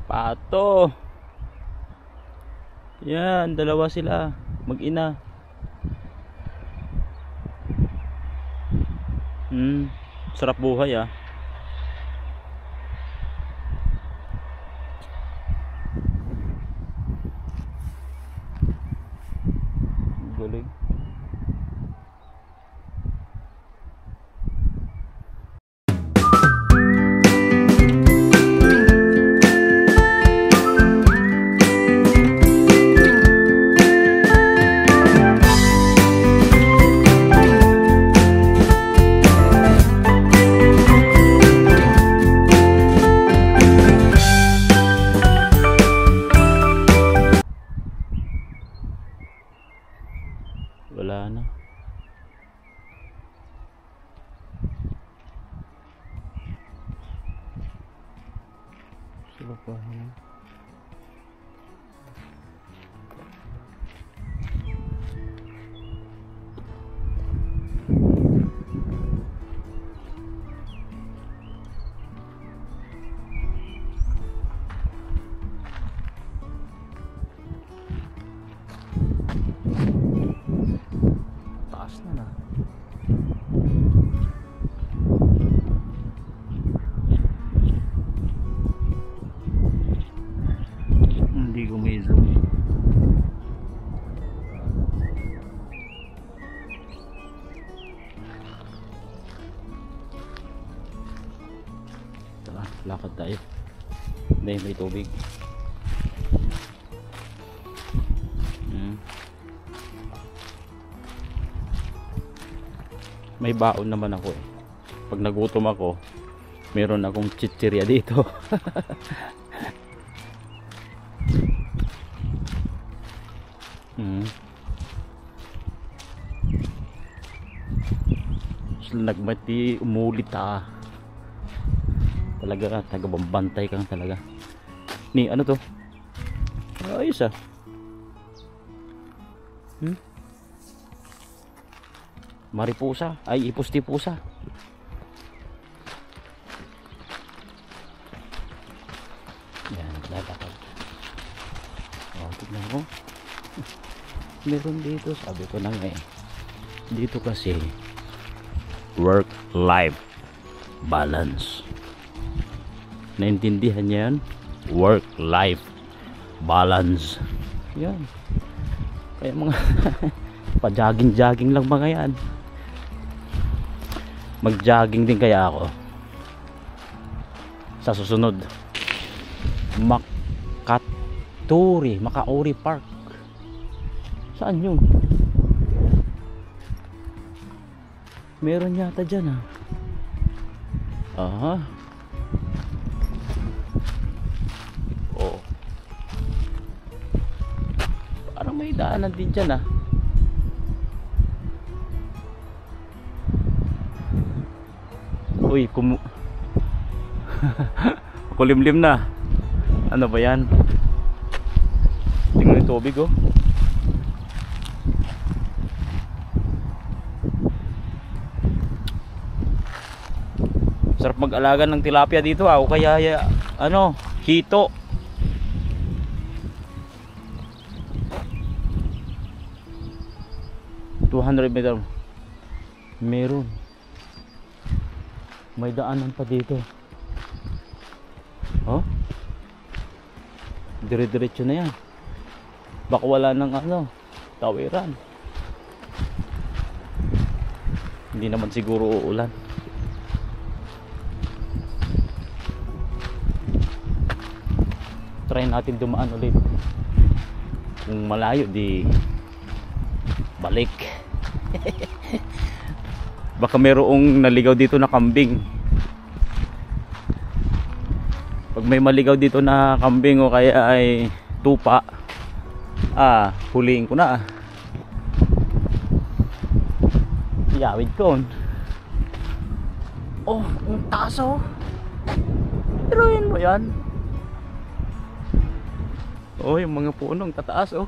Pato. Yan, dalawa sila, mag-ina. Sarap buhay ah. Galing. Wala na. Sila pa. Hindi gumizo. Tara, lakad tayo. May tubig. May baon naman ako eh. Pag nagutom ako, meron akong chichirya dito. Nagmati umulit ah. Talaga taga-bantay kang talaga. Ni ano to? Ayos ah. Maripusa, ay ipusti-pusa. Yan, lalakad. Oh, tignan mo. Meron dito, sabi ko na nga eh. Dito kasi work-life balance. Naintindihan niya yan? Work-life balance. Yan. Kaya mga pa-jogging-jogging lang mga yan. Mag-jogging din kaya ako sa susunod. Makauri Park. Saan yun? Meron yata dyan ah. Aha. Oh. Parang may daanan din dyan ah. Uy, kulimlim na. Ano ba yan? Tingnan yung tubig oh. Sarap mag-alaga ng tilapia dito ah. O kaya ano, hito. $200 meter. Meron. May daanan pa dito. Oh? Dire-diretso na yan. Baka wala ng ano, tawiran. Hindi naman siguro uulan. Try natin dumaan ulit. Kung malayo di balik. Baka mayroong naligaw dito na kambing. Pag may maligaw dito na kambing o kaya ay tupa, huliin ko na. Yawid ko. Oh, ang taas oh. Pero yun mo yan. Oh, yung mga punong tataas oh.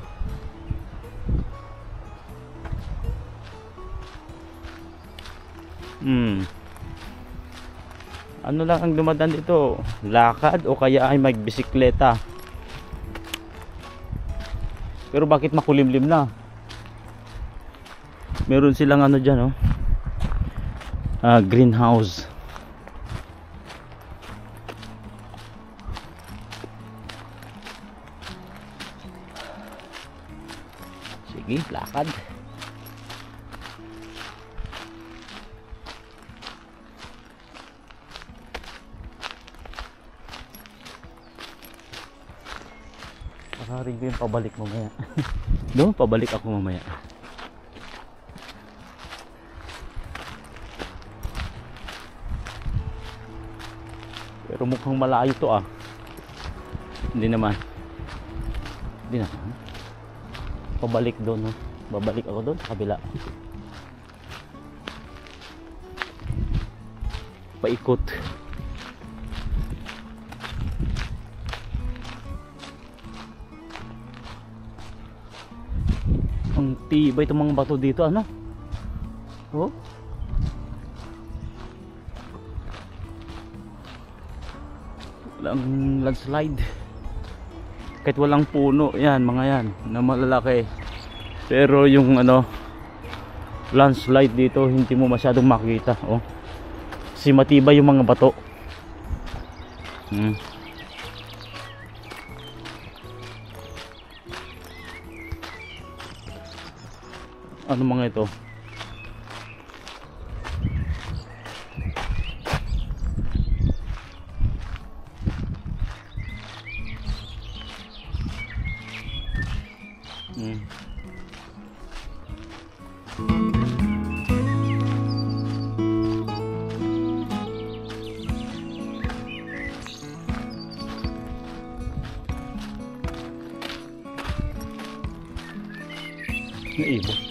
Ano lang ang dumadaan dito, lakad o kaya ay magbisikleta. Pero bakit makulimlim na? Meron silang ano dyan, oh, greenhouse. Sige, lakad. Nakaring ko yung pabalik mamaya. No, pabalik ako mamaya. Pero mukhang malayo to ah. Hindi naman. Hindi naman. Pabalik doon, no? Babalik ako doon sa kabila. Paikot. Ang tibay itong mga bato dito, ano? Oh? Walang landslide. Kahit walang puno, yan, mga yan, na malalaki. Pero yung ano, landslide dito, hindi mo masyadong makita, oh. Kasi matibay yung mga bato. Ano mga ito? Naibo.